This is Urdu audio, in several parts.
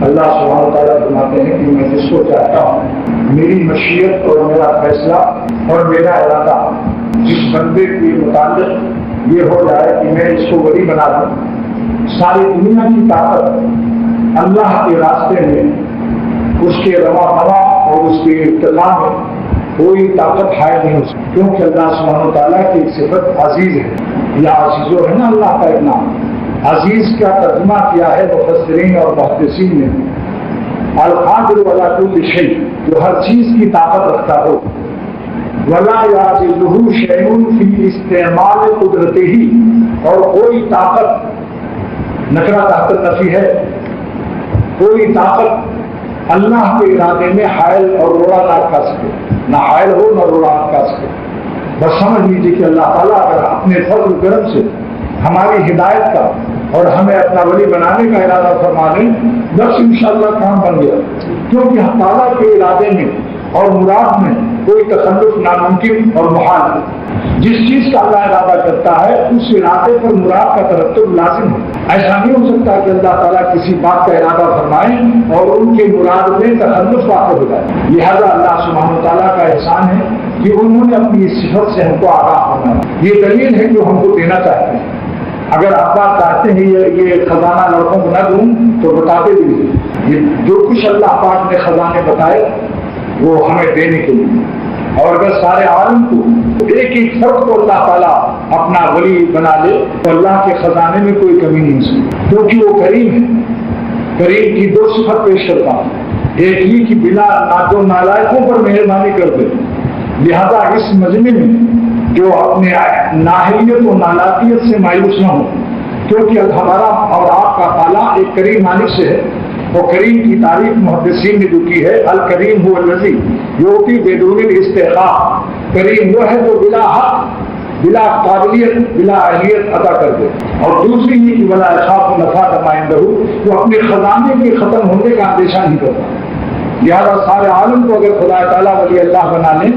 اللہ سبحانہ وتعالیٰ فرماتے ہیں کہ میں جس کو چاہتا ہوں میری مشیت اور میرا فیصلہ اور میرا ارادہ جس بندے کے متعلق یہ ہو جائے کہ میں اس کو ولی بنا دوں، ساری دنیا کی طاقت اللہ کے راستے میں اس کے روا ہوا اور اس کے ارتقاء میں کوئی طاقت حائل نہیں ہو سکتی، کیونکہ اللہ سبحانہ وتعالیٰ کی صفت عزیز ہے۔ یا عزیزو ہے نا اللہ کا ایک نام۔ عزیز کا ترجمہ کیا ہے مفسرین اور محدثین نے، القادر علی کل شیء، جو ہر چیز کی طاقت رکھتا ہو، ولا یعجزہ شیء فی استعمال قدرتہ، اور کوئی طاقت، نکرہ تحت نفی ہے، کوئی طاقت اللہ کے ارادے میں حائل اور روڑا نہ کر سکے، نہ حائل ہو نہ روڑا کر سکے۔ بس سمجھ لیجیے کہ اللہ تعالیٰ اگر اپنے فضل و کرم سے ہماری ہدایت کا اور ہمیں اپنا ولی بنانے کا ارادہ فرما دیں، بس انشاءاللہ کام بن گیا، کیونکہ ہم تعالیٰ کے ارادے میں اور مراد میں کوئی تخلف ناممکن اور محال ہے۔ جس چیز کا اللہ ارادہ کرتا ہے اس ارادے پر مراد کا ترتب لازم ہے۔ ایسا نہیں ہو سکتا کہ اللہ تعالیٰ کسی بات کا ارادہ فرمائیں اور ان کے مراد میں تخلف واقع ہو جائے۔ لہذا اللہ سبحانہ تعالیٰ کا احسان ہے کہ انہوں نے اپنی اس صفت سے ہم کو آگاہ ہونا ہے۔ یہ دلیل ہے جو ہم کو دینا چاہتے ہیں۔ اگر آپ بات چاہتے ہیں یہ خزانہ لڑکوں کو نہ دوں تو بتاتے بھی نہیں، یہ جو کچھ اللہ پاک نے خزانے بتائے وہ ہمیں دینے کے لیے، اور اگر سارے عالم کو ایک ایک فرد کو اللہ تعالیٰ اپنا ولی بنا لے تو اللہ کے خزانے میں کوئی کمی نہیں ہو سکتی، کیونکہ وہ کریم ہے۔ کریم کی دو صفت پیش کرتا ہوں، ایک یہ کہ بلا جو نالائقوں پر مہربانی کر دے، لہذا اس مجمع میں جو اپنے ناحیت و نالائقیت سے مایوس نہ ہو، کیونکہ ہمارا اور آپ کا تعالیٰ ایک کریم مالک سے ہے، اور کریم کی تعریف محدثین نے جو کی ہے، الکریم هو الذی یعطی بدون الاستحقاق، کریم وہ ہے جو بلا حق، بلا قابلیت، بلا اہلیت عطا کر دے، اور دوسری یہ کہ ولا یخاف نفاذ ما عنده، وہ اپنے خزانے کے ختم ہونے کا اندیشہ نہیں کرتا۔ لہٰذا سارے عالم کو اگر خدا تعالیٰ ولی اللہ بنا لیں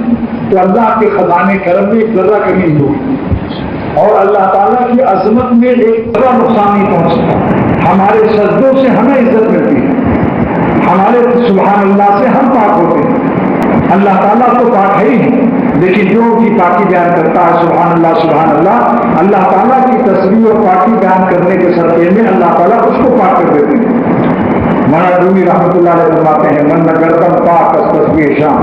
تو اللہ کے خزانے کرم میں ایک ذرہ کمی نہیں ہوگی، اور اللہ تعالیٰ کی عظمت میں ایک ذرہ نقصان نہیں پہنچ سکتا۔ ہمارے سجدوں سے ہمیں عزت ملتی ہے، ہمارے سبحان اللہ سے ہم پاک ہوتے ہیں۔ اللہ تعالیٰ تو پاک ہے ہی، لیکن جو ان کی پاکی بیان کرتا ہے سبحان اللہ، اللہ تعالیٰ کی تصویر اور پاکی بیان کرنے کے صدقے میں اللہ تعالیٰ اس کو پاک کر دیتے ہیں۔ مولانا رومی رحمۃ اللہ علیہ فرماتے ہیں من نگرتم پاک اس تصویر شام،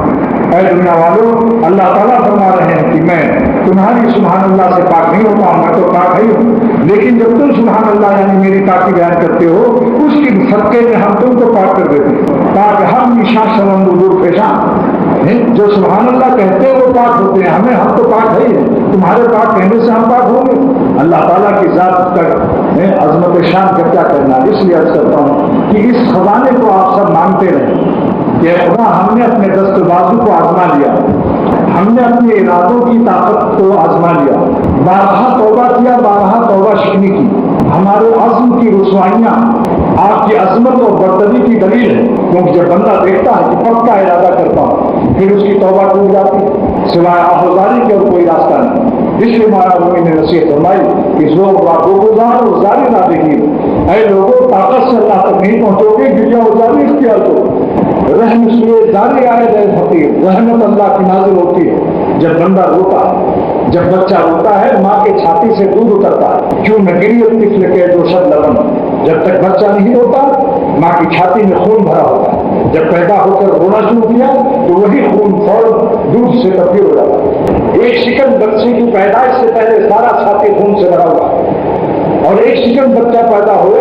اے دنیا والوں، اللہ تعالیٰ فرما رہے ہیں کہ میں تمہاری سبحان اللہ سے پاک نہیں ہوتا ہوں، میں تو پاک ہی ہوں، لیکن جب تم سبحان اللہ یعنی میری پاکی بیان کرتے ہو اس کی صدقے میں ہم تم کو پاک کر دیتے ہیں، تاکہ ہم نشان سلم دور پیشان جو سبحان اللہ کہتے ہیں وہ پاک ہوتے ہیں، ہم تو پاک ہے ہی، تمہارے پاک کہنے سے ہم پاک ہوں گے۔ اللہ تعالیٰ کی ذات تک عظمت شان کا کیا کرنا، اس لیے عرض کرتا ہوں کہ اس خزانے کو آپ سب مانتے رہیں کہ خدا ہم نے اپنے دست بازو کو آزما لیا، ہم نے اپنے ارادوں کی طاقت کو آزما لیا، بارہا توبہ کیا، بارہا توبہ شکنی کی، ہمارے عزم کی رسوائیاں آپ کی عظمت اور برتری کی دلیل ہے، کیونکہ جب بندہ دیکھتا ہے کہ پکا ارادہ کرتا ہوں پھر اس کی توبہ ٹوٹ جاتی، سوائے آہوزاری کے اور کوئی راستہ نہیں۔ اس لیے ہمارا رومی نے نصیحت فرمائی کہ زور گزار اور زاری نہ دیکھیے، اے لوگوں طاقت سے اللہ تک نہیں پہنچو گے، گریا وزاری اختیار کرو، رحم سوئے زاری آئے گئے فقیر، رحمت اللہ کی نازل ہوتی ہے جب بندہ روتا ہے، جب بچہ روتا ہے ماں کے چھاتی سے دودھ اترتا ہے، کیوں نہ گریت طفل کے جو شد لبن، جب تک بچہ نہیں روتا ماں کی چھاتی میں خون بھرا ہوتا ہے، جب پیدا ہو کر رونا شروع کیا تو وہی خون فوراً دودھ سے تبدیل ہو جاتا ہے۔ ایک شکن بچے کی پیدائش سے پہلے سارا چھاتی خون سے بھرا ہوا ہے، اور ایک شکن بچہ پیدا ہوا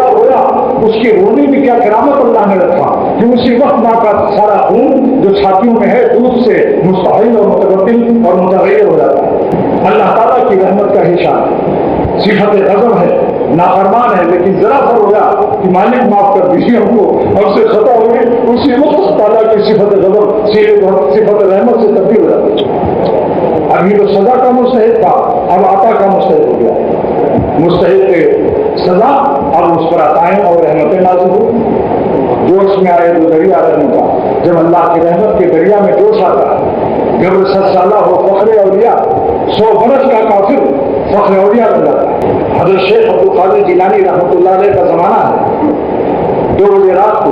اس کے رونے میں کیا کرامت اللہ نے رکھا کہ اسی وقت ماں کا سارا خون جو چھاتیوں میں ہے دودھ سے مستحیل اور متبدل اور متغیر ہو جاتا ہے۔ اللہ تعالیٰ کی رحمت کا ہی شان ہے، صفت غضب ہے، نافرمان ہے، لیکن ذرا سا ہو گیا کہ مالک معاف کر دیجیے ہم کو، ہم سے خطا ہو گئی، اسی وقت تعالیٰ کی صفت غضب صفت رحمت سے تبدیل ہو جاتی ہے۔ ابھی تو سزا کا مستحق تھا، اب عطا کا مستحق ہو گیا، مستحق سزا اب اس پر عطائیں اور رحمتیں نازل ہو۔ جوش میں آئے تو دریا رہنے کا، جب اللہ کی رحمت کے دریا میں جوش آتا ہے، قبر 100 سالہ ہو فخر اولیاء، 100 برس کا کافر فخر اولیاء بن جاتا ہے۔ حضرت شیخ عبد القادر جیلانی رحمۃ اللہ علیہ کا زمانہ ہے، 2 بجے رات کو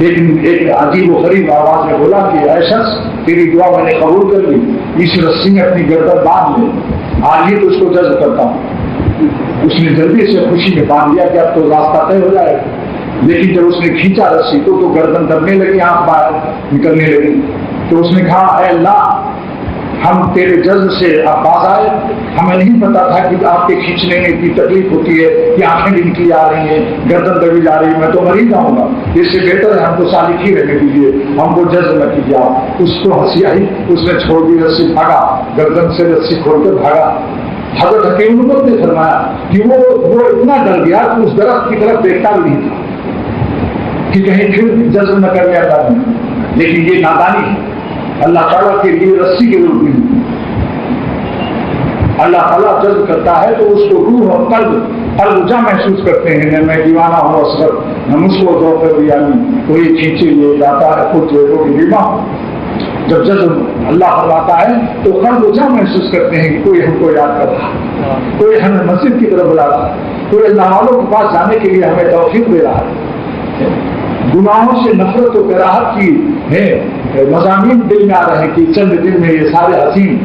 لیکن ایک عجیب و غریب آواز میں بولا کہ اے شخص تیری دعا میں نے قبول کر لی، اس رسی میں اپنی گردن باندھ لے، آج ہی تو اس کو جذب کرتا ہوں۔ اس نے جلدی سے خوشی میں باندھ لیا کہ اب تو راستہ طے ہو جائے گا، لیکن جب اس نے کھینچا رسی تو گردن دبنے لگی، آنکھ باہر نکلنے لگی۔ تو اس نے کہا اے اللہ، ہم تیرے جذب سے اب باز آئے، ہمیں نہیں پتا تھا کہ آپ کے کھینچنے میں اتنی تکلیف ہوتی ہے کہ آنکھیں بھی نکلی آ رہی ہیں، گردن دبی جا رہی ہے، میں تو مر ہی جاؤں گا، اس سے بہتر ہے ہم کو سالک ہی رہنے دیجیے، ہم کو جذب نہ کیجیے آپ۔ اس کو ہنسی آئی، اس نے چھوڑ دی رسی، بھاگا، گردن سے رسی کھول کر بھاگا۔ حضرت حکیم الامت نے فرمایا کہ وہ اتنا ڈر گیا کہ اس درخت کی طرف دیکھتا بھی نہیں تھا کہ کہیں پھر جذب نہ کر لیا تھا، لیکن یہ نادانی ہے۔ اللہ تعالیٰ کے لیے رسی کی ضرورت نہیں، اللہ تعالیٰ جذب کرتا ہے تو اس کو روح اور قلب الجا محسوس کرتے ہیں، میں دیوانہ ہوں اصغر، نہ مجھ کو ذوق یعنی کوئی کھینچے یہ جاتا ہے خود جو ہے بیمہ۔ جب جذب اللہ فرماتا ہے تو قلب الجا محسوس کرتے ہیں کہ کوئی ہم کو یاد کر رہا، کوئی ہمیں مسجد کی طرف بلا رہا، کوئی اللہ والوں کے پاس جانے کے لیے ہمیں توفیق دے رہا ہے۔ گناہوں سے نفرت و کراہت کی ہے مضامین دل میں آ رہے ہیں کہ چند دن میں یہ سارے حسین،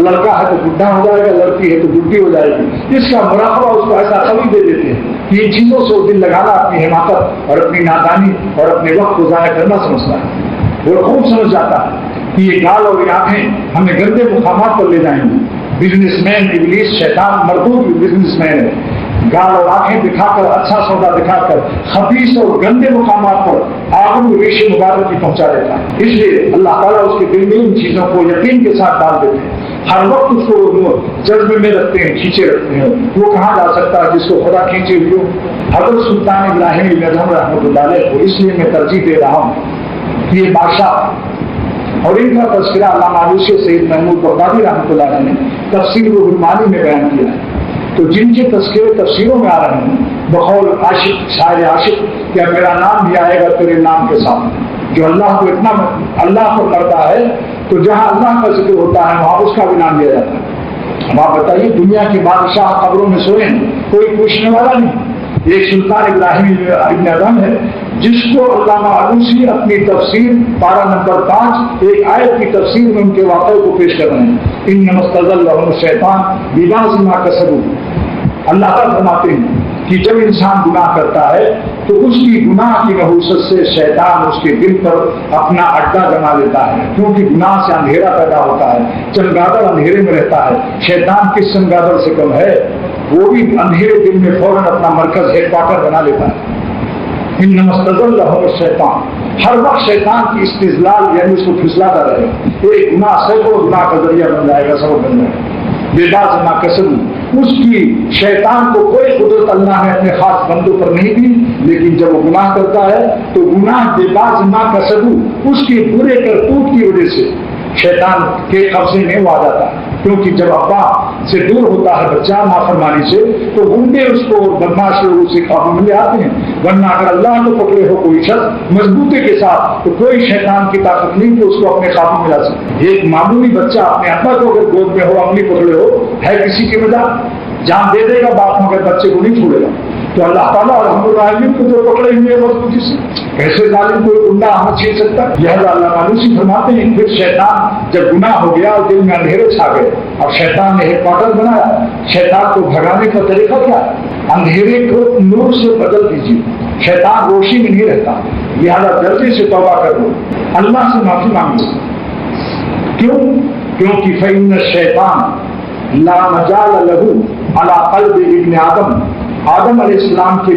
لڑکا ہے تو بڈھا ہو جائے گا، لڑکی ہے تو بڈھی ہو جائے گی، اس کا مراقبہ اس کو ایسا کبھی دے دیتے ہیں کہ ان چیزوں سے وہ دل لگانا اپنی حماقت اور اپنی نادانی اور اپنے وقت کو ضائع کرنا سمجھتا ہے۔ وہ خوب سمجھ جاتا ہے کہ یہ گال اور یہ آنکھیں ہمیں گندے مقامات پر لے جائیں گی۔ بزنس مین ابلیس شیطان مردود بزنس مین ہے، گال اور آنکھیں دکھا کر، اچھا سودا دکھا کر خبیث اور گندے مقامات پر آگے ریش مبارک کی پہنچا دیتا ہے۔ اس لیے اللہ تعالیٰ اس کے دل میں ان چیزوں کو یقین کے ساتھ ڈال دیتے ہیں، ہر وقت اس کو جذبے میں رکھتے ہیں، کھینچے رکھتے ہیں۔ وہ کہاں جا سکتا ہے جس کو خدا کھینچے ہوئے؟ حضرت سلطان ابراہیم بن ادھم رحمۃ اللہ علیہ کو اس لیے میں ترجیح دے رہا ہوں کہ یہ بادشاہ، اور ان کا تذکرہ علامہ علوسی سید محمود بغدادی رحمۃ اللہ علیہ نے تفسیر روح المعانی میں بیان کیا ہے۔ تو جن کے تذکرے تفسیروں میں آ رہے ہیں بقول عاشق، شاعر عاشق، کیا میرا نام بھی آئے گا تیرے نام کے ساتھ؟ جو اللہ کو اتنا اللہ کو کرتا ہے تو جہاں اللہ کا ذکر ہوتا ہے وہاں اس کا بھی نام لیا جاتا ہے۔ اب آپ بتائیے، دنیا کے بادشاہ قبروں میں سوئے ہیں، کوئی پوچھنے والا نہیں۔ ایک سلطان ابراہیم ابن ادھم ہے جس کو علامہ علوسی اپنی تفسیر پارہ نمبر 5 ایک آیت کی تفسیر میں ان کے واقعے کو پیش کر رہے ہیں۔ انما استزلهم الشیطان ببعض ما کسبوا۔ اللہ تعالیٰ فرماتے ہیں کہ جب انسان گناہ کرتا ہے تو اس کی گناہ کی نحوست سے شیطان اس کے دل پر اپنا اڈا جما لیتا ہے، کیونکہ گناہ سے اندھیرا پیدا ہوتا ہے، چمگادڑ اندھیرے میں رہتا ہے۔ شیطان کس چمگادڑ سے کم ہے؟ وہ بھی اندھیرے دل میں فوراً اپنا مرکز ہیڈ کوارٹر بنا لیتا ہے۔ انما استزلهم الشیطان، ہر وقت شیطان کی استزلال یعنی اس کو پھسلاتا رہے، ایک گناہ سینکڑوں گناہ کا ذریعہ بن جائے گا، سبب بن جائے گا۔ بےباز ما کسب، اس کی شیطان کو کوئی قدرت اللہ نے اپنے خاص بندوں پر نہیں دی، لیکن جب وہ گناہ کرتا ہے تو گناہ بےباز ما کسب اس کی برے کرتوت کی وجہ سے شیطان کے قبضے میں وہ آ جاتا ہے۔ کیونکہ جب ابا سے دور ہوتا ہے بچہ نافرمانی سے تو گنڈے اس کو بدماش لوگ اسے قابو میں لے آتے ہیں، ورنہ اگر اللہ کو پکڑے ہو کوئی شخص مضبوطی کے ساتھ تو کوئی شیطان کی طاقت نہیں کہ اس کو اپنے قابو میں لا سکے۔ ایک معمولی بچہ اپنے ابا کو اگر گود میں ہو، عملی پکڑے ہو، ہے کسی کی وجہ جان دے دے گا باپ، مگر بچے کو نہیں چھوڑے گا۔ تو اللہ تعالیٰ الحمد الرحیم کو جو پکڑے ہوئے مضبوطی سے، ایسے ظالم کوئی گنڈا ہمیں چھین سکتا؟ یہ اللہ علوسی فرماتے ہیں پھر شیطان جب گناہ ہو گیا اور دل میں اندھیرے چھا گئے، اب شیطان نے ہیڈ کوارٹر بنایا۔ شیطان کو بھگانے کا طریقہ کیا ہے؟ اندھیرے کو نور سے بدل دیجیے، شیطان روشنی میں نہیں رہتا، لہٰذا جلدی سے توبہ کر لو، اللہ سے معافی مانگ لو۔ کیوں؟ کیونکہ فإن الشیطان لا مجال له على قلب ابن آدم علیہ السلام کے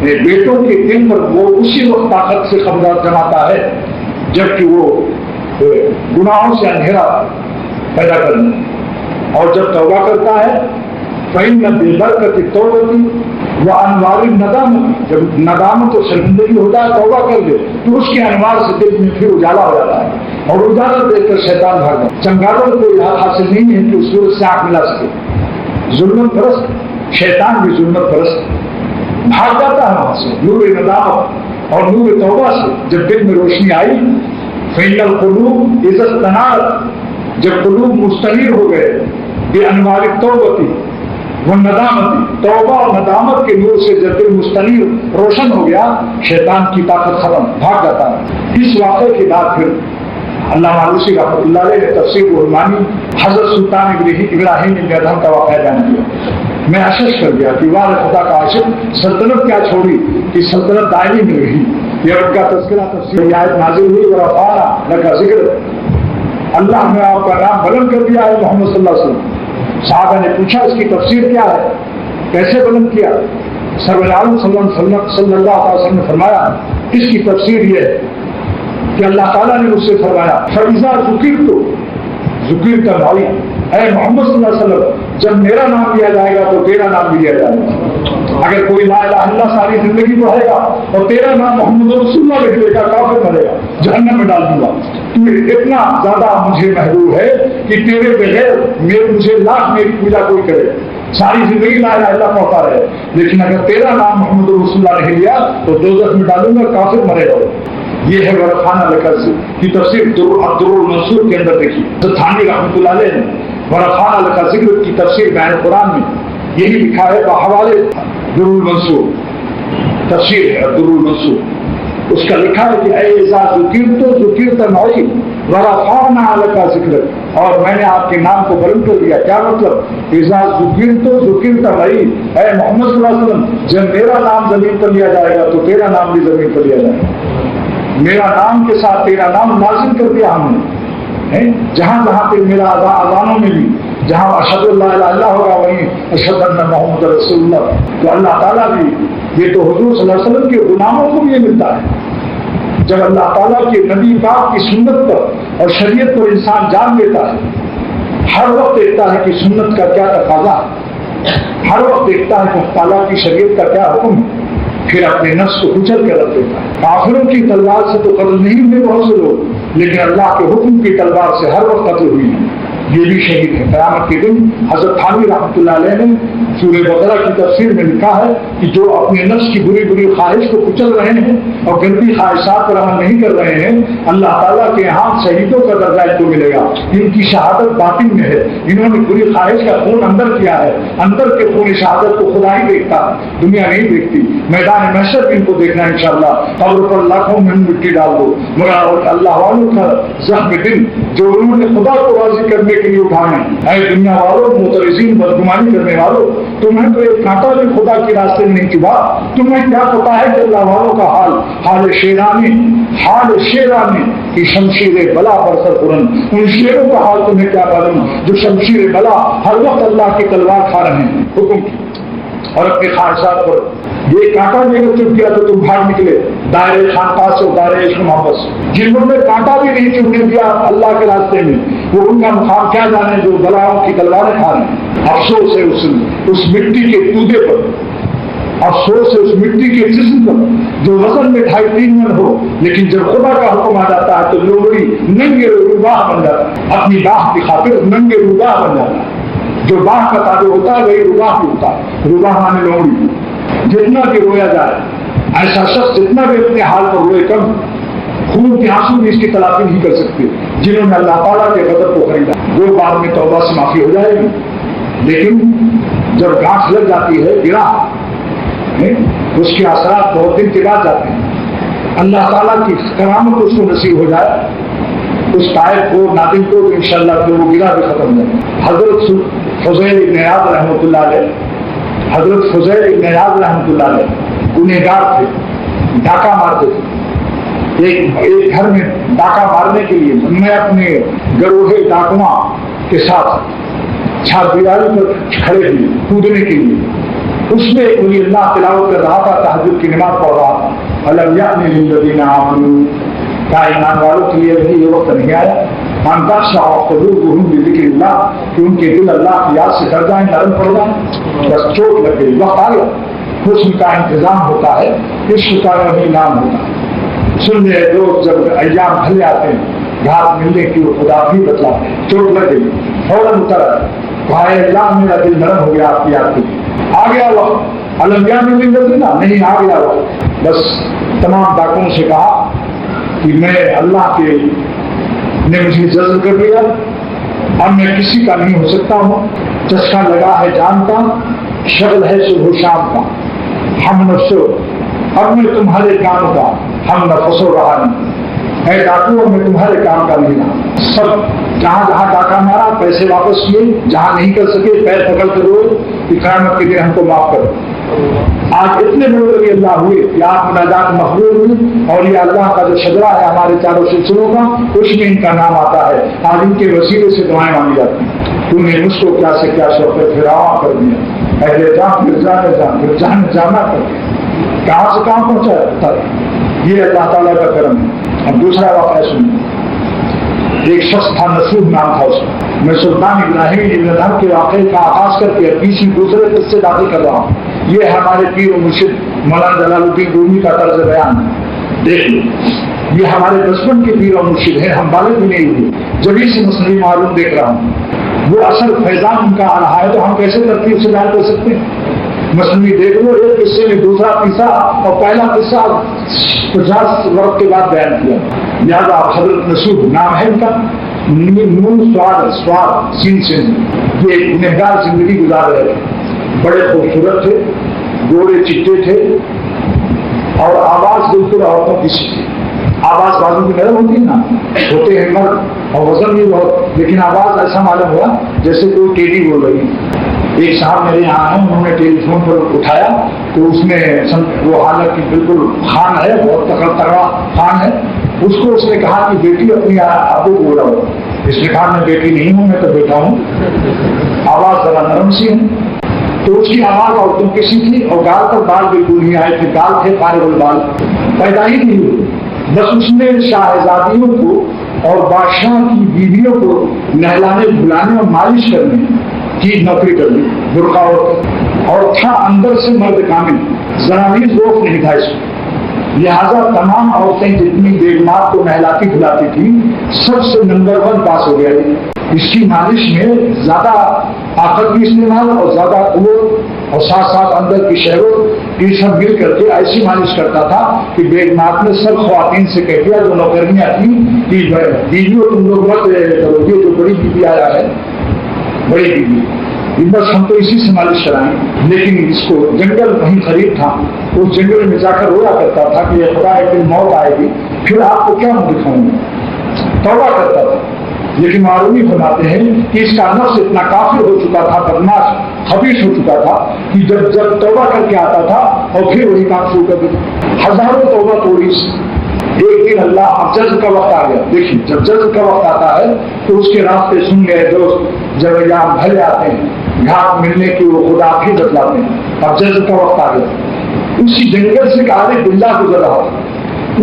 بیٹوں کے دل پر وہ اسی وقت طاقت سے قبضہ جماتا ہے جبکہ وہ گناہوں سے اندھیرا پیدا کرنا، اور جب توبہ کرتا ہے فإن ببرکۃ التوبۃ وانوار الندامۃ، جب ندامت و شرمندگی ہوتا ہے توبہ کر لے تو اس کے انوار سے دل میں پھر اجالا ہو جاتا ہے، اور اجالا دیکھ کر شیطان بھاگ جاتا ہے۔ چنگاڑوں کو یہ حاصل نہیں ہے کہ اس صورت سے آنکھ ملا سکے۔ ظلمت پرست شیطان بھی ظلمت پرست بھاگ جاتا ہے وہاں سے، نور ندامت اور نور توبہ سے جب دل میں روشنی آئی۔ فإن القلوب اذا استنارت، جب قلوب مستنیر ہو گئے بانوار التوبۃ، وہ ندامت توبہ اور ندامت کے نور سے جب دل مستنیر روشن ہو گیا شیطان کی طاقت ختم بھاگ جاتا ہے۔ اس واقعے کے بعد پھر علامہ علوسی رحمۃ اللہ علیہ نے تفسیر الرحمانی حضرت سلطان ابراہیم بن ادھم کا واقعہ بیان کیا۔ میں اشش کر گیا کہ واہ خدا کا عاشق سلطنت کیا چھوڑی کہ سلطنت دائمی مل گئی۔ یہ ان کا تذکرہ تفسیر آیت نازل ہوئی ورفعنا لک ذکر، اللہ نے آپ کا نام بلند کر دیا ہے محمد صلی اللہ علیہ وسلم۔ صحابہ نے پوچھا اس کی تفسیر کیا ہے، کیسے بلند کیا؟ سرور عالم صلی اللہ علیہ وسلم نے فرمایا اس کی تفسیر یہ ہے کہ اللہ تعالیٰ نے مجھ سے فرمایا فَإِذَا ذُكِرْتَ بھائی، اے محمد صلی اللہ علیہ وسلم جب میرا نام لیا جائے گا تو تیرا نام بھی لیا جائے گا۔ اگر کوئی لا الہ الا اللہ ساری زندگی پڑھے گا اور تیرا نام محمد رسول اللہ لکھ لے گا کافر مرے گا، جہنم میں ڈال دوں گا۔ تو اتنا زیادہ مجھے محبوب ہے کہ تیرے بغیر مجھے لاکھ میری پوجا کوئی کرے، ساری زندگی لا الہ الا اللہ پڑھتا رہے، لیکن اگر تیرا نام محمد رسول اللہ نہیں لیا تو دوزخ میں ڈالوں گا، کافر مرے گا۔ یہ ہے ورفعنا لک کی تفسیر عبد المنصور کے اندر دیکھی تھانوی رحمۃ اللہ علیہ نے ورفعنا لک ذکر کی تفسیر بیان قرآن میں یہی لکھا ہے بحوالے در المنصور، تفسیر ہے در المنصور، اس کا لکھا ہے کہ اے اذا ذکرت معی ورفعنا لک ذکر، اور میں نے آپ کے نام کو بلند کر دیا۔ کیا مطلب؟ اذا ذکرت معی، اے محمد صلی اللہ علیہ وسلم جب میرا نام زمین پر لیا جائے گا تو تیرا نام بھی زمین پر لیا جائے گا۔ میرا نام کے ساتھ تیرا نام نازل کر دیا ہم نے، جہاں جہاں پہ میرا اذانوں میں بھی جہاں اشہد اللہ الہ الا اللہ ہوگا وہیں اشہد ان محمد رسول اللہ۔ تو اللہ تعالیٰ بھی یہ تو حضور صلی اللہ علیہ وسلم کے غلاموں کو بھی یہ ملتا ہے، جب اللہ تعالیٰ کے نبی پاک کی سنت پر اور شریعت پر انسان جان لیتا ہے، ہر وقت دیکھتا ہے کہ سنت کا کیا تقاضا ہے، ہر وقت دیکھتا ہے کہ تعالیٰ کی شریعت کا کیا حکم ہے، پھر اپنے نفس کو کچل کر رکھ دیتا ہے۔ کافروں کی تلوار سے تو قتل نہیں ہوئے بہت سے لوگ، لیکن اللہ کے حکم کی تلوار سے ہر وقت قتل ہوئی ہے، یہ بھی شہید ہے۔ قیامت کے دن حضرت تھانوی رحمۃ اللہ علیہ نے سورہ بقرہ کی تفسیر میں لکھا ہے کہ جو اپنے نفس کی بری بری خواہش کو کچل رہے ہیں اور گندی خواہشات پر عمل نہیں کر رہے ہیں، اللہ تعالیٰ کے ہاں شہیدوں کا درجہ ان کو ملے گا۔ ان کی شہادت باطن میں ہے، انہوں نے بری خواہش کا خون اندر کیا ہے، اندر کے خون شہادت کو خدا ہی دیکھتا ہے، دنیا نہیں دیکھتی۔ میدان محشر ان کو دیکھنا ہے انشاءاللہ، قبر پر لاکھوں میں مٹی ڈال دو، مگر اللہ والوں کا زخم دل جو انہوں نے خدا کو راضی کرنے کے لیے اٹھانے، اے دنیا والوں معترضین بدگمانی کرنے والوں، تمہیں تو ایک کانٹا بھی خدا کے راستے میں نہیں چبھا، تمہیں کیا پتا ہے کہ اللہ والوں کا حال شیرانی کی شمشیر بلا پر سر قرن، ان شیروں کا حال تمہیں کیا معلوم جو شمشیر بلا ہر وقت اللہ کی تلوار کھا رہے ہیں حکم کی اور اپنی خواہشات پر۔ یہ کانٹا بھی اگر چپ کیا تو تم بھاگ نکلے دائرے خانقاہ سے، دائرے عشق محبت سے۔ جنہوں نے کانٹا بھی نہیں چپنے دیا اللہ کے راستے میں، وہ ان کا مقام کیا جانے جو بلاؤں کی تلواریں کھا رہے ہیں۔ افسوس ہے اس مٹی کے تودے پر، افسوس ہے اس مٹی کے جسم پر جو وزن میں 2.5-3 من ہو، لیکن جب خدا کا حکم آ جاتا ہے تو لوگڑی ننگے روباہ بن جاتا ہے، اپنی باہ کی خاطر ننگے روباہ بن جاتا ہے۔ جو باہ کا تعلق ہوتا ہے وہی روباہ بھی ہوتا ہے، روباہ مانے لوگڑی۔ جتنا کہ رویا جائے، ایسا شخص جتنا بھی اپنے حال پر روئے کم، خون کے آنسو بھی اس کی تلافی نہیں کر سکتے۔ جنہوں نے اللہ تعالیٰ کے غضب کو خریدا وہ بعد میں توبہ سے معافی ہو جائے گی، لیکن جب گانٹھ لگ جاتی ہے گرا، اس کے اثرات بہت دن کے بعد جاتے ہیں۔ اللہ تعالیٰ کی کرامت اس کو نصیب ہو جائے، اس طائف کو نادم کو انشاءاللہ تو وہ گرا بھی ختم ہو جائے۔ حضرت فضیل ابن عیاض رحمۃ اللہ علیہ، حضرت فضیل ابن عیاض رحمۃ اللہ علیہ گنہگار تھے، ڈاکہ مارتے تھے۔ ایک گھر میں ڈاکہ مارنے کے لیے میں اپنے گروہ ڈاکواں کے ساتھ چھت دیواری پر کھڑے ہوئے کودنے کے لیے، اس میں ولی اللہ تلاوت کر رہا تھا، تہجد کی نماز پڑھ رہا تھا۔ الم یأن للذین آمنوا، کیا ایمان والوں کے لیے بھی یہ وقت نہیں آیا ان تخشع قلوبهم بذکر اللہ کہ ان کے دل اللہ کی یاد سے ڈر جائیں، نرم پڑ جائیں؟ بس چوٹ لگ گئی، وقت آ گیا۔ حسن کا انتظام ہوتا ہے، عشق کا نہیں نام ہوتا ہے۔ سن لے لوگ جب ایام ڈھلے آتے ہیں گھاٹ ملنے کی وہ خدا بھی بتلاتے ہیں، چوٹ لگ گئی فوراً اتر بھائی اللہ میرا دل نرم ہو گیا آپ کی یاد کی، آ گیا وقت۔ الانبیاء میں بھی نہیں آ گیا وقت۔ بس تمام ڈاکوں سے کہا کہ میں اللہ کے نے مجھے جذب کر دیا، اب میں کسی کا نہیں ہو سکتا ہوں، چسکا لگا ہے جان کا، شغل ہے صبح و شام کا، ہم نفسو اب میں تمہارے کام کا، ہم نفس و رہا نہیں، اے ڈاکو میں تمہارے کام کا نہیں رہا۔ سب جہاں جہاں ڈاکہ مارا پیسے واپس کیے، جہاں نہیں کر سکے پیر پکڑ کر رو کہ قیامت کے دن ہم کو معاف کرو۔ آج اتنے بڑے ولی اللہ ہوئے کہ آپ مناجات مقبول ہوئی، اور یہ اللہ کا جو شجرا ہے ہمارے چاروں سلسلوں کا، اس میں ان کا نام آتا ہے، آج ان کے وسیلے سے دعائیں مانگی جاتی ہیں۔ تم نے مجھ کو کیا سے کیا شوق پھراوا کر دیا، اہل جان مرزا نے جانا کر دیا، کہاں سے کہاں پہنچا ہے، یہ اللہ تعالیٰ کا کرم ہے۔ اب دوسرا واقعہ سنیں، ایک شخص تھا، نصوب نام تھا اس کا۔ میں سلطان ابراہیم ابن ادہم کے واقعے کا آغاز کر کے بیچ دوسرے قصے داخل کر رہا ہوں۔ یہ ہمارے پیر و مرشد مولانا جلال الدین رومی کا طرز بیان ہے، دیکھ لو۔ یہ ہمارے بچپن کے پیر و مرشد ہیں، ہم بالغ بھی نہیں ہوئے، جبھی سے مسلم معلوم دیکھ رہا ہوں۔ وہ اصل فیضان ان کا آ رہا ہے، تو ہم کیسے ترتیب سے بیان کر سکتے ہیں؟ مسلم دیکھ لو، ایک قصے میں دوسرا قصہ، اور پہلا قصہ 50 وقت کے بعد بیان کیا۔ لہٰذا حضرت نصوب نام ہے ان کا، نون سواد سین سے یہ ایک گنہگار زندگی گزار رہے تھے، بڑے خوبصورت تھے، گورے چٹے تھے، اور آواز بالکل عورتوں کی سی تھی۔ آواز بازو کی نرم ہوتی ہے نا، ہوتے ہیں مرد اور وزن بھی بہت، لیکن آواز ایسا معلوم ہوا جیسے کوئی ٹیڈی بول رہی ہے۔ ایک صاحب میرے یہاں ہیں، انہوں نے ٹیلی فون پر اٹھایا تو اس میں وہ حالت بالکل خان ہے، بہت تگڑا خان ہے، اس نے کہا کہ بیٹی اپنی ابو کو بلاؤ۔ اس نے کہا میں بیٹی نہیں ہوں، میں تو بیٹا ہوں۔ آواز ذرا نرم سی ہے، تو اس کی آواز عورتوں کی سی تھی، اور گال پر بال بالکل نہیں آئے تھے، گال تھے فارغ البال، پیدا ہی نہیں ہوئی۔ بس اس نے شاہزادیوں کو اور بادشاہ کی بیویوں کو نہلانے دھلانے اور مالش کرنے کی نوکری کر لی، برقع اور تھا اندر سے مرد کامل، ذرا بھی ذوق نہیں تھا اس میں۔ لہذا تمام عورتیں جتنی بیگمات کو نہلاتی دھلاتی تھی، سب سے نمبر 1 پاس ہو گیا۔ اس کی مالش میں زیادہ طاقت بھی استعمال اور زیادہ قوت، اور ساتھ ساتھ اندر کی شہوت، یہ سب مل کر کے ایسی مالش کرتا تھا کہ بیگمات نے سب خواتین سے کہہ دیا جو نوکرنیاں تھیں کہ بیویوں تم لوگ مت کرو، یہ جو بڑی بیوی آیا ہے، بڑی بیوی بس ہم تو اسی سے مالش کرائیں۔ لیکن اس کو جنگل وہیں قریب تھا، اس جنگل میں جا کر رویا کرتا تھا کہ یہ خدا ایک دن موت آئے گی، پھر آپ کو کیا منہ دکھاؤں گا، توبہ کرتا تھا۔ لیکن معلومی فرماتے ہیں کہ اس کا نفس اتنا کافر ہو چکا تھا، بدماش خبیث ہو چکا تھا کہ جب توبہ کر کے آتا تھا اور پھر وہی کام شروع کر دیتا، ہزاروں توبہ توڑی۔ ایک دن اللہ جذب کا وقت آ گیا۔ دیکھیے جب جذب کا وقت آتا ہے تو اس کے راستے سن گئے دوست، جب یہاں بھلے آتے ہیں، گھاٹ ملنے کی وہ خدا بھی بتلاتے ہیں۔ اب جذب کا وقت آ گیا، اسی جنگل سے عارف باللہ گزر رہا تھا،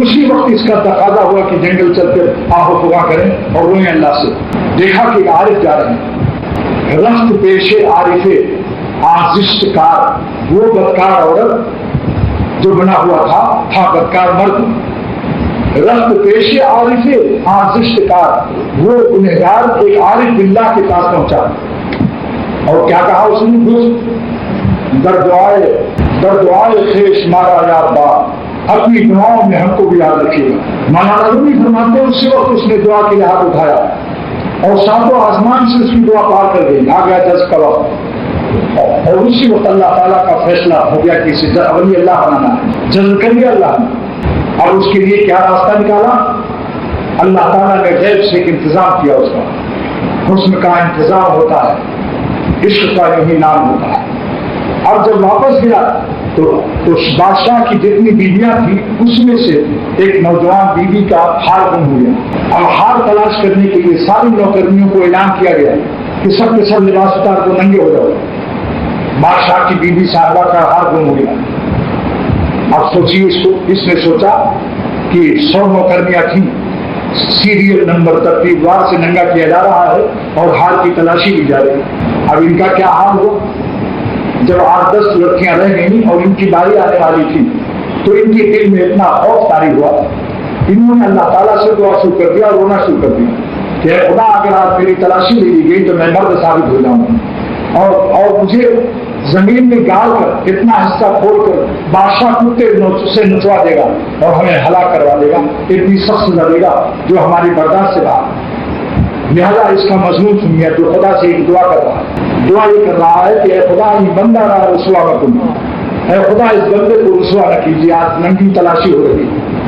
اسی وقت اس کا تقاضا ہوا کہ جنگل چل کر آہ و فغاں کریں اور روئیں اللہ سے۔ دیکھا کہ عارف جا رہے ہیں، رخت پیش عارف آزشت کار، وہ بدکار عورت جو بنا ہوا تھا بدکار مرد، رخت پیش عارف آزشت کار، وہ گنہگار ایک عارف باللہ کے پاس پہنچا، اور کیا کہا اس نے؟ دردعائے خیش مارا یاد بات، اپنی دعاؤں میں ہم کو بھی یاد رکھے گا۔ مولانا رومی فرماتے ہیں اسی وقت اس نے دعا کے لیے ہاتھ اٹھایا اور ساتوں آسمان سے اس کی دعا پار کر گئی، آ گیا جذب کا وقت، اور اسی وقت اللہ تعالیٰ کا فیصلہ ہو گیا کہ اسے ولی اللہ بنانا ہے، جذب کر لیا اللہ نے۔ اور اس کے لیے کیا راستہ نکالا؟ اللہ تعالیٰ نے غیب سے ایک انتظام کیا، اس کا حسن کا انتظام ہوتا ہے، عشق کا یہی نام ہوتا ہے۔ اب جب واپس گیا تو بادشاہ کی جتنی بیویاں تھیں اس میں سے ایک نوجوان بیوی کا ہار گم ہو گیا، اور ہار تلاش کرنے کے لیے ساری نوکرنیوں کو اعلان کیا گیا کہ سب کے سب لباس اتار کو ننگے ہو جاؤ۔ بادشاہ کی بیوی صاحبہ کا ہار گم ہو گیا۔ اب سوچیے اس نے سوچا کہ 100 نوکرنیاں تھیں، سیریل نمبر ترتیب وار سے ننگا کیا جا رہا ہے اور ہار کی تلاشی لی جا رہی ہے۔ اب ان کا کیا حال ہو؟ جب 8-10 لڑکیاں رہ گئیں اور ان کی باری آنے والی تھی تو ان کے دل میں اتنا خوف طاری ہوا، انہوں نے اللہ تعالیٰ سے دعا شروع کر دیا اور رونا شروع کر دیا کہ خدا اگر آپ میری تلاشی لے لی گئی تو میں مرد ثابت ہو جاؤں گا، اور مجھے زمین میں گال کر اتنا حصہ کھول کر بادشاہ کتے سے نچوا دے گا اور ہمیں ہلاک کروا دے گا، اتنی سخت سزا دے گا جو ہماری برداشت سے باہر۔ لہذا اس کا مضمون سنیے جو خدا سے ایک دعا کر رہا ہے. دعا یہ کر رہا ہے کہ اے خدا یہ بندہ رہا رسوا مکن، اے خدا اس بندے کو رسوا نہ کیجیے. آج ننگی تلاشی ہو رہی،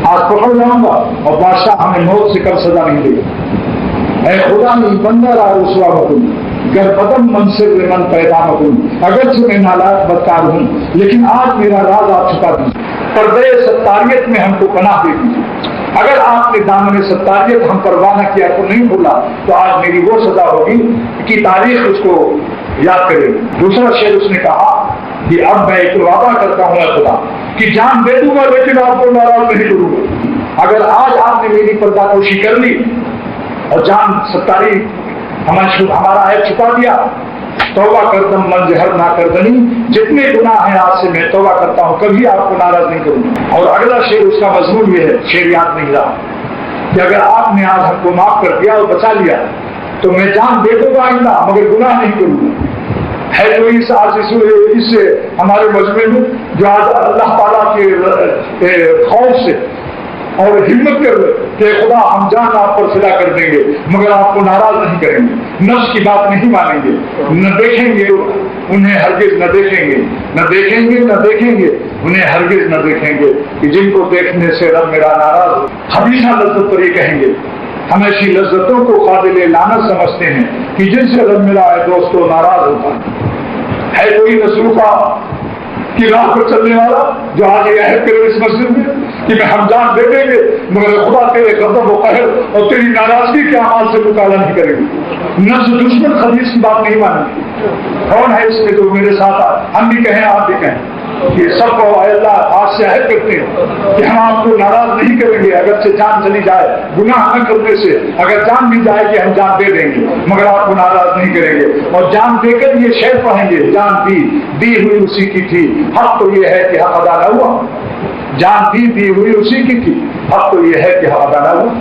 آج پکڑ جاؤں گا اور بادشاہ ہمیں موت سے کم سزا نہیں دے گا. اے خدا یہ بندہ رہا رسوا مکن گر بدم منصب من پیدا مکن، اگرچہ میں نالائق بدکار ہوں لیکن آج میرا راز آپ چھپا دیجیے. پردے ستاریت میں ہم کو پناہ دے دیجیے. اگر آپ نے دامن ستاریت ہم پر وعدہ کیا تو نہیں بھولا تو آج میری وہ سزا ہوگی کہ تاریخ اس کو یاد کرے. دوسرا شعر اس نے کہا کہ اب میں ایک وعدہ کرتا ہوں اے خدا کہ جان دے دوں گا لیکن آپ کو ناراض نہیں کروں گا. اگر آج آپ نے میری پردہ پوشی کر لی اور جان ستاری ہمارا عیب چھپا دیا، توبہ کردم من زہر نہ کردنی، جتنے گناہ ہیں آج سے میں توبہ کرتا ہوں کبھی آپ کو ناراض نہیں کروں گا. اور اگلا شعر اس کا مضمون یہ ہے، شعر یاد نہیں رہا، کہ اگر آپ نے آج ہم کو معاف کر دیا اور بچا لیا تو میں جان دے دوں گا آئندہ مگر گناہ نہیں کروں گا. ہے جو اس ہمارے مجمع میں جو آج اللہ تعالیٰ کے خوف سے اور ہمت کر کہ خدا ہم جان آپ پر فدا کر دیں گے مگر آپ کو ناراض نہیں کریں گے، نفس کی بات نہیں مانیں گے، نہ دیکھیں گے انہیں ہرگز نہ دیکھیں گے، نہ دیکھیں گے نہ دیکھیں گے انہیں ہرگز نہ دیکھیں گے کہ جن کو دیکھنے سے رب میرا ناراض ہو. ہمیشہ لذت پر یہ کہیں گے، ہم ایسی لذتوں کو قابل لعنت سمجھتے ہیں کہ جن سے رب میرا دوستوں ناراض ہوتا ہے. کوئی نصروفہ کی راہ پر چلنے والا جو آج یہ عہد کرے اس مسجد میں کہ میں ہم جان دے دیں گے مگر خدا تیرے غضب و قہر اور تیری ناراضگی کے اعمال سے مطالعہ نہیں کرے گی. نفس دشمن خبیث کی بات نہیں مانیں گے. کون ہے اس میں جو میرے ساتھ ہم بھی کہیں آپ بھی کہیں کہ سب کو اے اللہ آج سے عہد کرتے ہیں کہ ہم آپ کو ناراض نہیں کریں گے اگرچہ جان چلی جائے گناہ نہ کرنے سے، اگر جان بھی جائے کہ ہم جان دے دیں گے مگر آپ کو ناراض نہیں کریں گے. اور جان دے کر یہ شعر پڑھیں گے، جان دی ہوئی اسی کی تھی، حق تو یہ ہے کہ حق ادا نہ ہوا. جان دی ہوئی اسی کی تھی، حق تو یہ ہے کہ حق ادا نہ ہوا.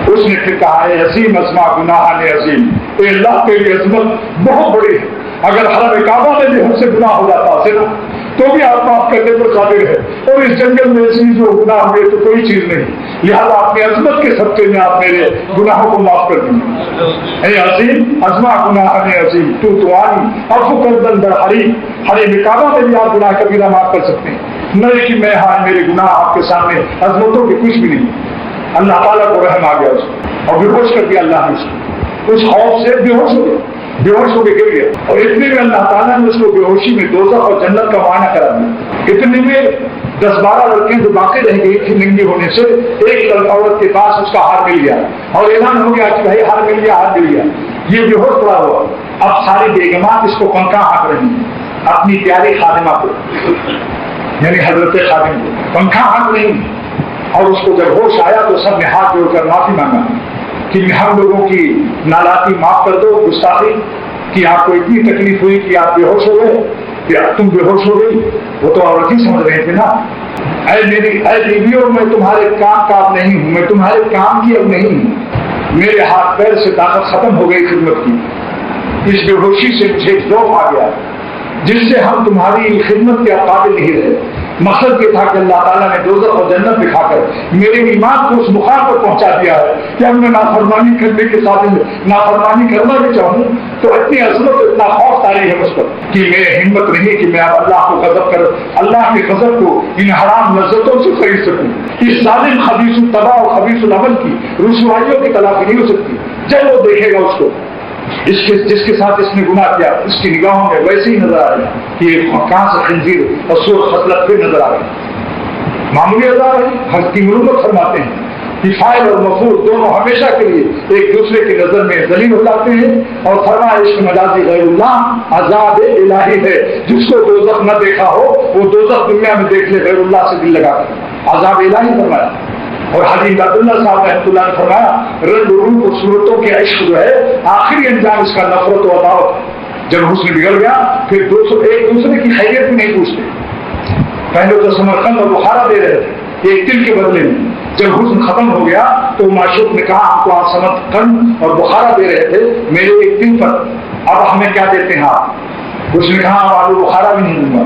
اس نے پھر کہا ہے عظیم ازما گناہ نے عظیم، اے اللہ تیری عظمت بہت بڑی ہے. اگر حرم کعبہ میں بھی ہم سے گناہ ہو جاتا صرف تو بھی آپ معاف کرنے پر قادر ہے، اور اس جنگل میں ایسی جو گناہ ہوئے تو کوئی چیز نہیں، لہٰذا اپنی عظمت کے صدقے میں آپ میرے گناہوں کو معاف کر دیں. اے عظیم ازما گناہ نے عظیم تو آنی افو کردن در حرم کعبہ میں بھی آپ گناہ کبیرہ معاف کر سکتے ہیں. نہیں کہ میں ہاں میرے گناہ آپ کے سامنے عظمتوں کے کچھ بھی نہیں. اللہ تعالیٰ کو رحم آ گیا اس کو اور بے ہوش کر دیا اللہ نے اس کو. اس خوف سے بے ہوش ہو گیا، بے ہوش ہو کے گر گیا. اور اتنے میں اللہ تعالیٰ نے اس کو بے ہوشی میں دوزخ اور جنت کا معائنہ کرا دیا. اتنے میں 10-12 لڑکیاں جو باقی رہ گئی تھی ننگی ہونے سے، ایک عورت کے پاس اس کا ہار مل گیا اور اعلان ہو گیا کہ بھائی ہار مل گیا، ہار مل گیا. یہ بے ہوش پڑا ہوا. اب ساری بیگمات اس کو پنکھا ہانک رہی ہیں، اپنی پیاری خادمہ کو یعنی حضرت خادم کو پنکھا ہانک رہی ہیں. اور اس کو جب ہوش آیا تو سب نے ہاتھ جوڑ کر معافی مانگا کہ ہم لوگوں کی نالاتی معاف کر دو، گستاخی کہ آپ کو اتنی تکلیف ہوئی کہ آپ بے ہوش ہو گئے، کہ تم بے ہوش ہو گئی. وہ تو عورت ہی سمجھ رہے تھے نا. اے بیویوں میں تمہارے کام کا اب نہیں ہوں، میں تمہارے کام کی اب نہیں ہوں. میرے ہاتھ پیر سے طاقت ختم ہو گئی خدمت کی. اس بے ہوشی سے مجھے ایک ذوق آ گیا جس سے ہم تمہاری خدمت کے قابل نہیں رہے. مقصد یہ تھا کہ اللہ تعالیٰ نے دوزخ اور جنت دکھا کر میرے ایمان کو اس مقام پر پہنچا دیا ہے کہ اب میں نافرمانی کرنے کے ساتھ نافرمانی کرنا بھی چاہوں تو اتنی عظمت اتنا خوف طاری ہے مجھ پر کہ میری ہمت نہیں کہ میں اب اللہ کو غضب کر اللہ کے غضب کو ان حرام لذتوں سے خرید سکوں. اس ظالم خبیث الطبع اور خبیث العمل کی رسوائیوں کی تلافی نہیں ہو سکتی. جب وہ دیکھے گا اس کو جس کے ساتھ اس نے گناہ کیا، اس کی نگاہوں میں ویسے ہی نظر آ رہا ہے کہ کہاں سے خنزیر اور سور خصلت پھر نظر آ رہی. معمولی نظر آ رہی. حق کی مرمت فرماتے ہیں کہ فاعل اور مفعول دونوں ہمیشہ کے لیے ایک دوسرے کی نظر میں ذلیل ہو جاتے ہیں. اور فرمایا عشق مجازی غیر اللہ عذاب الہی ہے. جس کو دوزخ نہ دیکھا ہو وہ دوزخ دنیا میں دیکھ لے غیر اللہ سے دل لگا کر. عذاب الہی فرمایا. اور حاجی عبد اللہ صاحب رحمۃ اللہ نے فرمایا رنگ روپ اور صورتوں کے عشق جو ہے آخری انجام اس کا نفرت و عداوت. جب حسن بگڑ گیا پھر ایک دوسرے کی خیریت بھی نہیں پوچھتے. پہلے تو سمرقند اور بخارا دے رہے تھے ایک دل کے بدلے میں. جب حسن ختم ہو گیا تو معشوق نے کہا ہم کو آپ سمرقند اور بخارا دے رہے تھے میرے ایک دل پر، اب ہمیں کیا دیتے ہیں آپ؟ اس نے کہا اب آلو بخارا بھی نہیں دوں گا.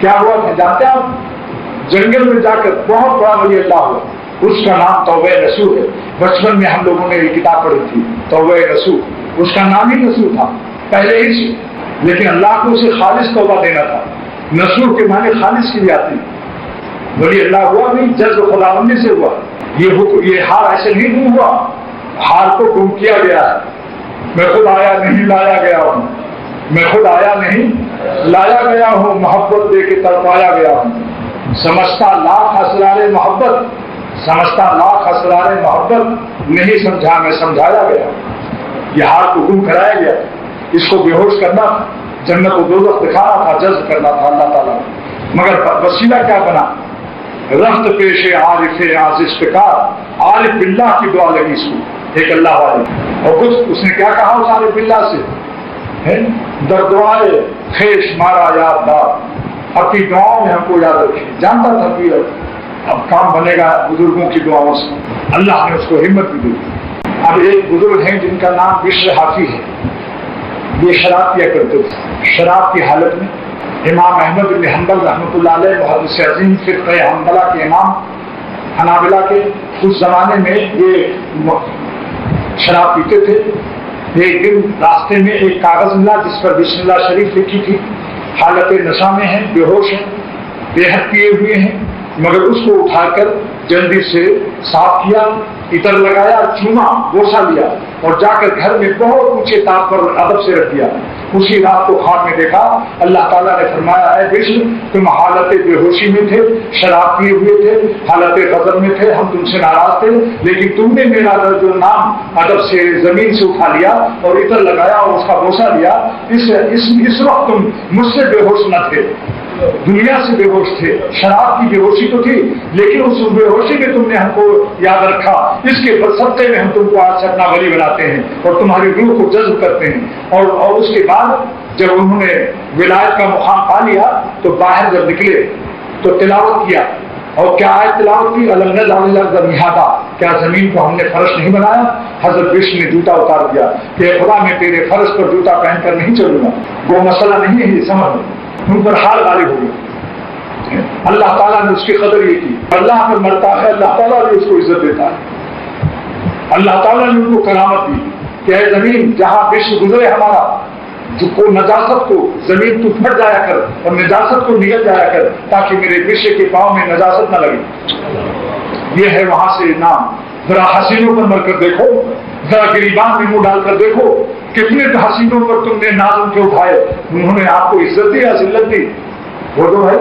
کیا ہوا تھا جانتے ہیں آپ؟ جنگل میں جا کر بہت بڑا ولی اللہ ہوا، اس کا نام توبہ نصوح ہے۔ بچپن میں ہم لوگوں نے یہ کتاب پڑھی تھی توبہ نصوح، اس کا نام ہی نصوح تھا پہلے ہی سے، لیکن اللہ کو اسے خالص توبہ دینا تھا۔ نصوح کے معنی خالص کی بھی آتی، ولی اللہ ہوا نہیں، جذب خداوندی سے ہوا۔ یہ ہار ایسے نہیں ہوا، ہار کو گم کیا گیا ہے۔ میں خود آیا نہیں لایا گیا ہوں، میں خود آیا نہیں لایا گیا ہوں، محبت دے کے تڑپایا گیا ہوں۔ سمجھتا لاکھ اسرار محبت، سمجھتا لاکھ اسرار محبت، نہیں سمجھا میں سمجھایا گیا۔ یہ ہار کو گم کرایا گیا، اس کو بے ہوش کرنا تھا، جنت و دوزخ دکھانا تھا، جذب کرنا تھا اللہ تعالیٰ، مگر وسیلہ کیا بنا؟ رخت پیش عارف عزیز پکار، عارف باللہ کی دعا لگی اس کو، ایک اللہ والے، اور کچھ اس نے کیا کہا اس عارف باللہ سے؟ در دعائے خیش مارا یاد دار، اپنی دعاؤں میں ہم کو یاد رکھے۔ جانتا تھا کہ اب کام بنے گا بزرگوں کی دعاؤں سے، اللہ نے اس کو ہمت بھی دی۔ اب ایک بزرگ ہیں جن کا نام بشر حافی ہے، یہ شراب پیا کرتے تھے۔ شراب کی حالت میں امام احمد بن حنبل رحمۃ اللہ علیہ محدث عظیم فرقہ حنبلہ کے امام، حنابلہ کے، اس زمانے میں یہ شراب پیتے تھے۔ ایک دن راستے میں ایک کاغذ ملا جس پر بسم اللہ شریف لکھی تھی، حالت نشہ میں ہیں، بے ہوش ہیں، بے حد پیے ہوئے ہیں، مگر اس کو اٹھا کر جلدی سے صاف کیا، عطر لگایا، چوما، بوسہ لیا اور جا کر گھر میں بہت اونچے تاپ پر ادب سے رکھ دیا۔ اسی رات کو خواب میں دیکھا، اللہ تعالیٰ نے فرمایا اے بشر تم حالت بے ہوشی میں تھے، شراب پیے ہوئے تھے، حالت غضب میں تھے، ہم تم سے ناراض تھے، لیکن تم نے میرا جو نام ادب سے زمین سے اٹھا لیا اور عطر لگایا اور اس کا بوسہ لیا۔ اس وقت تم مجھ سے بے ہوش نہ تھے، دنیا سے بے ہوش تھے، شراب کی بے ہوشی تو تھی لیکن اس بے ہوشی میں تم نے ہم کو یاد رکھا، اس کے صدقے میں ہم تم کو آج سے اپنا ولی بناتے ہیں اور تمہاری روح کو جذب کرتے ہیں۔ اور اس کے بعد جب انہوں نے ولایت کا مقام پا لیا تو باہر جب نکلے تو تلاوت کیا، اور کیا آیت تلاوت کی؟ الم نجعل الارض مہادا، کیا زمین کو ہم نے فرش نہیں بنایا؟ حضرت بشر نے جوتا اتار دیا کہ خدا میں تیرے فرش پر جوتا پہن کر نہیں چلوں گا۔ وہ مسئلہ نہیں ہے، یہ سمجھ ان پر حال غالب ہو گیا۔ اللہ تعالیٰ نے اس کی قدر یہ کی، اللہ پر مرتا ہے اللہ تعالیٰ بھی اس کو عزت دیتا ہے۔ اللہ تعالیٰ نے ان کو کرامت دی کہ اے زمین جہاں بشر گزرے ہمارا، جو کو نجاست کو زمین تو پھٹ جایا کر اور نجاست کو نگل جایا کر تاکہ میرے بشر کے پاؤں میں نجاست نہ لگے۔ یہ ہے وہاں سے نام۔ ذرا حسینوں پر مر کر دیکھو، ذرا گریبان میں منہ ڈال کر دیکھو، کتنے حسینوں پر تم نے ناز ان کے اٹھائے، انہوں نے آپ کو عزت دی یا ذلت دی؟ وہ تو بھائی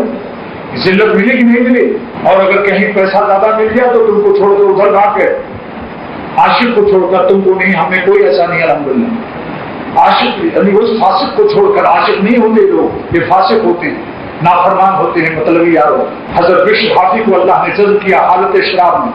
ذلت ملی کہ نہیں ملی؟ اور اگر کہیں پیسہ زیادہ مل گیا تو تم کو چھوڑ کر ادھر بھاگ گئے، عاشق کو چھوڑ کر تم کو نہیں، ہمیں کوئی ایسا نہیں الحمدللہ۔ عاشق یعنی اس فاسق کو چھوڑ کر عاشق نہیں ہوتے لوگ، یہ فاسق ہوتے ہیں، نافرمان ہوتے ہیں، مطلب یارو۔ حضرت بشر حافی کو اللہ نے جذب کیا حالت شراب میں،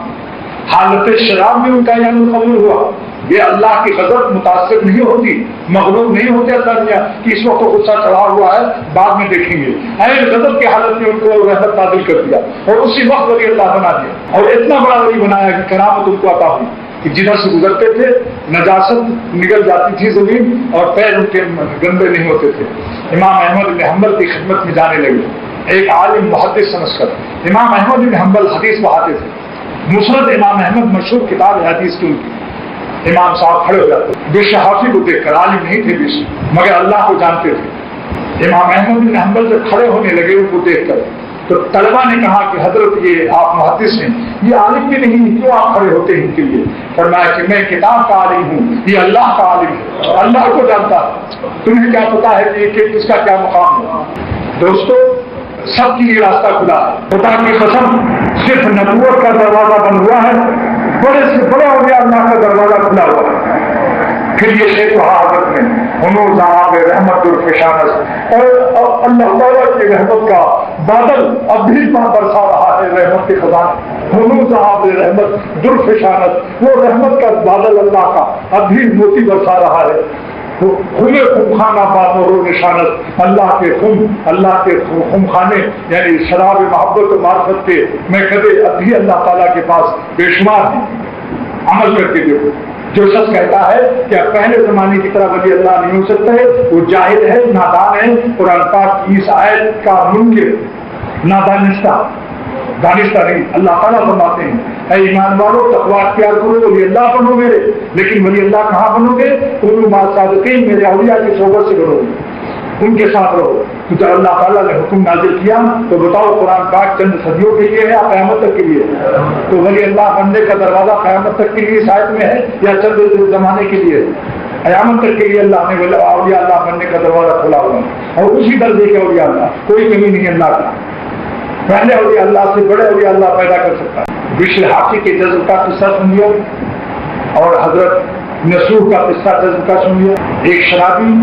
حالت شراب میں ان کا یعنی قبول ہوا۔ یہ اللہ کی غضب متاثر نہیں ہوتی، مغلوب نہیں ہوتے اللہ نے کہ اس وقت غصہ چڑھا ہوا ہے بعد میں دیکھیں گے، عین غضب کی حالت میں ان کو رحمت نازل کر دیا اور اسی وقت ولی اللہ بنا دیا، اور اتنا بڑا ولی بنایا کہ کرامت ان کو عطا ہوئی کہ جدھر سے گزرتے تھے نجاست نگل جاتی تھی زمین اور پیر ان کے گندے نہیں ہوتے تھے۔ امام احمد بن حنبل کی خدمت میں جانے لگے، ایک عالم محدث سمجھ کر۔ امام احمد بن حنبل حدیث پڑھاتے تھے، مسند امام احمد مشہور کتاب ہے حدیث کی ان کی۔ امام صاحب کھڑے ہو جاتے، بشر حافی کو دیکھ کر، عالم نہیں تھے بشر مگر اللہ کو جانتے تھے۔ امام احمد بن حنبل جب کھڑے ہونے لگے ان کو دیکھ کر تو طلبہ نے کہا کہ حضرت یہ آپ محدث ہیں، یہ عالم بھی نہیں، کیوں آپ کھڑے ہوتے ہیں ان کے لیے؟ فرمایا کہ میں کتاب کا عالم ہوں، یہ اللہ کا عالم ہے، اللہ کو جانتا ہے، تمہیں کیا پتا ہے کہ اس کا کیا مقام ہے؟ دوستو سب کے لیے راستہ کھلا ہے، خدا کی قسم صرف نبوت کا دروازہ بند ہوا ہے، بڑے سے بڑا اولیاء اللہ کا دروازہ کھلا ہوا ہے۔ پھر یہ شیخ حضرت میں انہوں جہاں رحمت الفشانت اور اللہ تعالیٰ کی رحمت کا بادل اب بھی برسا رہا ہے، رحمت کے خزانے انہوں جہاں رحمت درفشانت، وہ رحمت کا بادل اللہ کا اب بھی موتی برسا رہا ہے۔ خمے خم خانہ بامور و نشانت، اللہ کے خم خانے یعنی شراب محبت و معرفت کے میں کبھی اب بھی اللہ تعالیٰ کے پاس بے شمار ہیں، عمل کر کے دیکھو۔ جو شخص کہتا ہے کہ اب پہلے زمانے کی طرح ولی اللہ نہیں ہو سکتا ہے وہ جاہل ہے، نادان ہے، قرآن پاک کی اس آیت کا منکر، نادانستہ، دانستہ نہیں۔ اللہ تعالیٰ فرماتے ہیں اے ایمان والو تقوی اختیار کرو، ولی اللہ بنو میرے، لیکن ولی اللہ کہاں بنو گے؟ کونوا مع الصادقین، میرے اولیاء کی صحبت سے بنو گے، ان کے ساتھ رہو۔ تو جب اللہ تعالیٰ نے حکم نازل کیا تو بتاؤ قرآن پاک چند صدیوں کے لیے ہے یا قیامت تک کے لیے؟ تو ولی اللہ بننے کا دروازہ قیامت تک کے لیے اس آیت میں ہے یا چند زمانے کے لیے؟ قیامت تک کے لیے اللہ نے اولیاء اللہ بننے کا دروازہ کھلا ہوا ہے، اور اسی درجے کے اولیاء اللہ، کوئی کمی نہیں ہے اللہ کا۔ پہلے اولیاء اللہ سے بڑے اولیاء اللہ پیدا کر سکتا ہے۔ بشر حافی کے جذب کا قصہ سن لیا، اور حضرت نصوح کا قصہ جذب کا سن لیا۔ ایک شرابی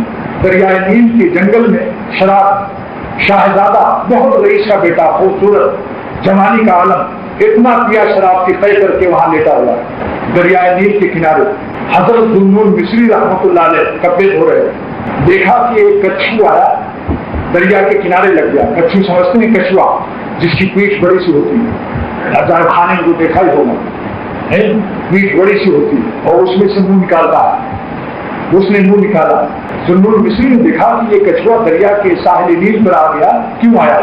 دریائے نیل کے جنگل میں شراب، شاہزادہ بہت رئیس کا بیٹا، خوبصورت، جوانی کا عالم، اتنا پیا شراب کی قے کر کے وہاں لیٹا ہوا ہے دریائے نیل کے کنارے۔ حضرت ذوالنون مصری رحمۃ اللہ علیہ کپڑے دھو رہے، دیکھا کہ ایک کچھو آیا دریا کے کنارے لگ گیا۔ کچھو سمجھتے ہیں کچھوا جس کی پیٹھ بڑی سی ہوتی ہے، عجائب خانے میں کو دیکھا ہی ہوگا، پیٹھ بڑی سی ہوتی ہے اور اس میں سے منہ نکالتا ہے۔ اس نے منہ نکالا، ذوالنون مصری نے دیکھا کہ یہ کچھوا دریا کے ساحل نیل پر آ گیا، کیوں آیا؟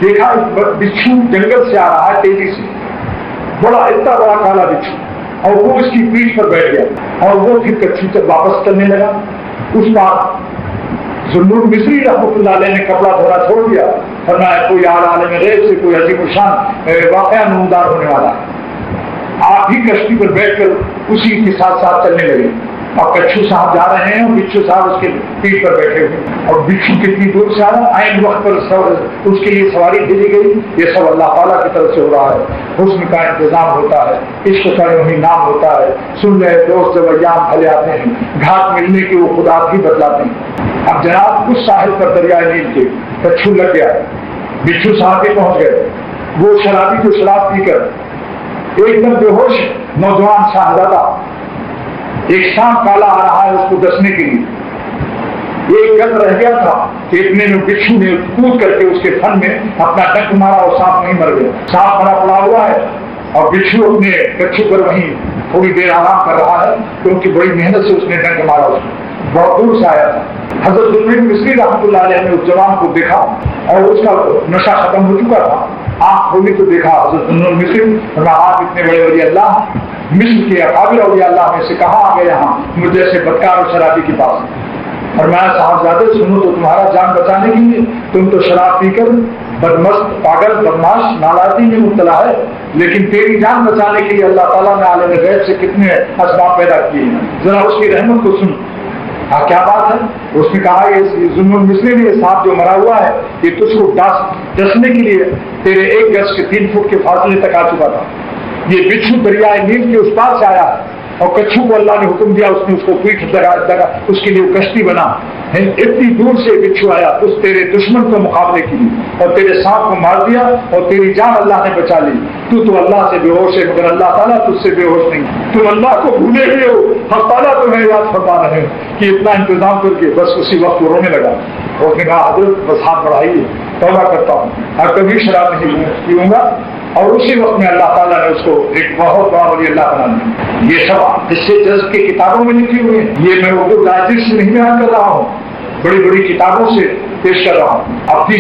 دیکھا بچھو جنگل سے آ رہا ہے تیزی سے، بڑا اتنا بڑا کالا بچھو، اور وہ اس کی پیٹھ پر بیٹھ گیا اور وہ پھر کچھو سے واپس چلنے لگا۔ اس بات ذوالنون مصری رحمۃ اللہ علیہ نے کپڑا دھونا چھوڑ دیا، فرمایا کوئی عالم غیب سے کوئی عظیم الشان واقعہ نمودار ہونے والا ہے۔ آپ ہی کشتی پر بیٹھ کر اسی کے ساتھ ساتھ چلنے لگے، اور کچھو صاحب جا رہے ہیں اور بچھو صاحب اس کے پیٹ پر بیٹھے ہوئے، اور بچھو کتنی دور سے آ رہا، عین وقت پر اس کے لیے سواری بھیجی گئی۔ یہ سب اللہ تعالیٰ کی طرف سے ہو رہا ہے، حسن کا انتظام ہوتا ہے، عشق کا وہی نام ہوتا ہے۔ سن رہے دوست جب ایام پھلے آتے ہیں، گھاٹ ملنے کی وہ خدا بھی بتلاتے ہیں۔ اب جناب اس ساحل پر دریائے نیل کے کچھو لگ گیا، بچھو صاحب کے پہنچ گئے، وہ شرابی جو شراب پی کر ایک دم بے ہوش نوجوان شاہزادہ، ایک سانپ کالا آ رہا ہے اس کو ڈسنے کے لیے، ایک گز رہ گیا تھا کہ اتنے میں بچھو نے کود کر کے اس کے تھن میں اپنا ڈنک مارا اور سانپ نہیں مر گیا۔ سانپ بڑا پڑا ہوا ہے اور بچھو اپنے کچھو پر وہیں تھوڑی دیر آرام کر رہا ہے، کیونکہ بڑی محنت سے اس نے ڈنک مارا، اس کو بہت دور سے آیا تھا۔ حضرت ذوالنون مصری رحمۃ اللہ علیہ نے اس جوان کو دیکھا اور اس کا نشہ ختم ہو چکا تھا، آنکھ کھولی تو دیکھا حضرت ذوالنون مصری، آپ اتنے بڑے ولی اللہ، مصر کے اکابر اولیاء اللہ میں سے کہاں آ گئے یہاں مجھ جیسے بدکار اور شرابی کے پاس؟ فرمایا صاحبزادے سنو تو تمہارا جان بچانے کے لیے تم تو شراب پی کر بدمست، پاگل، بدماش، نالائقی میں مبتلا ہے، لیکن تیری جان بچانے کے لیے اللہ تعالیٰ نے عالم غیب سے کتنے اسباب پیدا کیے ہیں، ذرا اس کی رحمت کو سن۔ کیا بات ہے؟ اس نے کہا یہ ذوالنون مصری نے یہ سانپ جو مرا ہوا ہے یہ تجھ کو ڈسنے کے لیے تیرے 1 گز کے 3 فٹ کے فاصلے تک آ چکا تھا۔ یہ بچھو دریائے نیل کے اس پار سے آیا اور کچھو کو اللہ نے حکم دیا، اس نے اس کو پیٹھ لگا، اس کے لیے کشتی بنا، اتنی دور سے بچھو آیا اس تیرے دشمن کو مقابلے کے لیے اور تیرے سانپ کو مار دیا اور تیری جان اللہ نے بچا لی۔ تو اللہ سے بے ہوش ہے مگر اللہ تعالیٰ تجھ سے بے ہوش نہیں، تم اللہ کو بھولے ہوئے ہو، ہم تعالیٰ تمہیں یاد فرما رہے ہیں کہ اتنا انتظام کر کے بس اسی وقت وہ رونے لگا۔ اس نے کہا حضرت بس ہاتھ بڑھائیے، توبہ کرتا ہوں اور کبھی شراب نہیں پیوں گا، اور اسی وقت میں اللہ تعالیٰ نے اس کو ایک بہت بڑا ولی اللہ بنا دیا۔ یہ سب قصے جذب کی کتابوں میں لکھی ہوئی ہیں، یہ میں اردو ڈائجسٹ سے نہیں بیان کر رہا ہوں، بڑی بڑی کتابوں سے پیش کر رہا ہوں۔ اب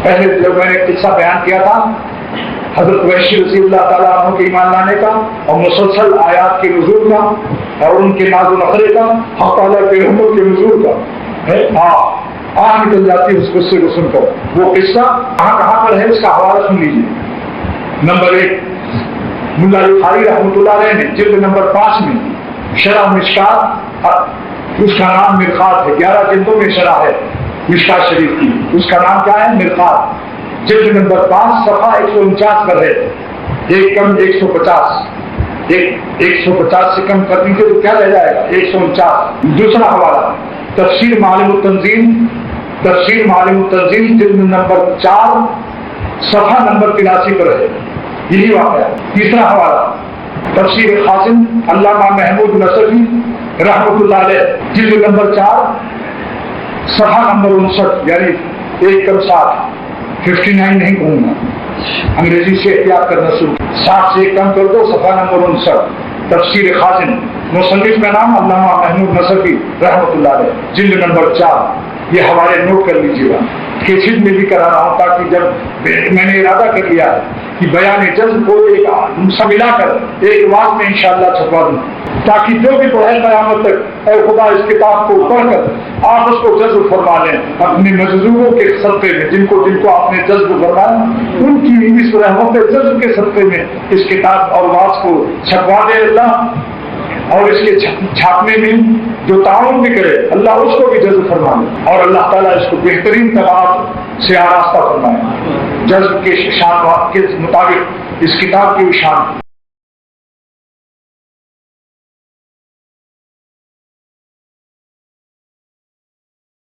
پہلے جب میں نے قصہ بیان کیا تھا حضرت وحشی رضی اللہ تعالیٰ عنہ کے ایمان لانے کا اور مسلسل آیات کے نزول کا اور ان کے ناز و نخرے کا، حق تعالیٰ کے رحمت کے نزول کا، نکل جاتی اس قصے کو سن کر۔ وہ قصہ کہاں پر ہے اس کا حوالہ سن لیجیے۔ نمبر 1 ملا بخاری رحمۃ اللہ علیہ نے جلد نمبر 5 میں شرح مشکات، اس کا نام مرقات ہے، 11 جلدوں میں شرح ہے مشکات شریف کی، اس کا نام کیا ہے؟ مرقات، جلد نمبر 5 صفحہ 149 پر ہے، ایک کم 150، 150 سے کم کر دیجیے تو کیا رہ جائے گا؟ 149۔ دوسرا حوالہ تفسیر معالم التنزیل، تفسیر معالم التنزیل جلد نمبر 4 صفحہ نمبر 83 پر ہے، یہی واقعہ۔ تیسرا حوالہ تفسیر خازن علامہ محمود نصفی رحمۃ اللہ علیہ جلد نمبر 4 صفحہ نمبر 59، یعنی 1 کم 60، 59 نہیں کہوں گا، انگریزی سے احتیاط کرنا شروع، 60 سے 1 کم کر دو، صفحہ نمبر 59 تفسیر خازن مصنف کا نام علامہ محمود نصفی رحمۃ اللہ علیہ، جلد نمبر 4۔ یہ حوالے نوٹ کر لیجیے گا، کیسٹ میں بھی کرا رہا ہوں تاکہ جب میں نے ارادہ کر لیا ہے کہ بیان جذب کو ایک سب ملا کر ایک واقع میں انشاءاللہ چھپوا دوں، تاکہ جو بھی پڑھے قیامت تک اے خدا اس کتاب کو پڑھ کر آپ اس کو جذب فرما لیں اپنے مجذوبوں کے صدقے میں، جن کو آپ نے جذب فرمایا ان کی اس رحمت جذب کے صدقے میں اس کتاب اور واقع کو چھپوا دے اللہ، اور اس کے چھاپنے میں جو تعاون بھی کرے اللہ اس کو بھی جذب فرمائے، اور اللہ تعالیٰ اس کو بہترین طباعت سے آراستہ فرمائے۔ جذب کے شان کے مطابق اس کتاب کی شان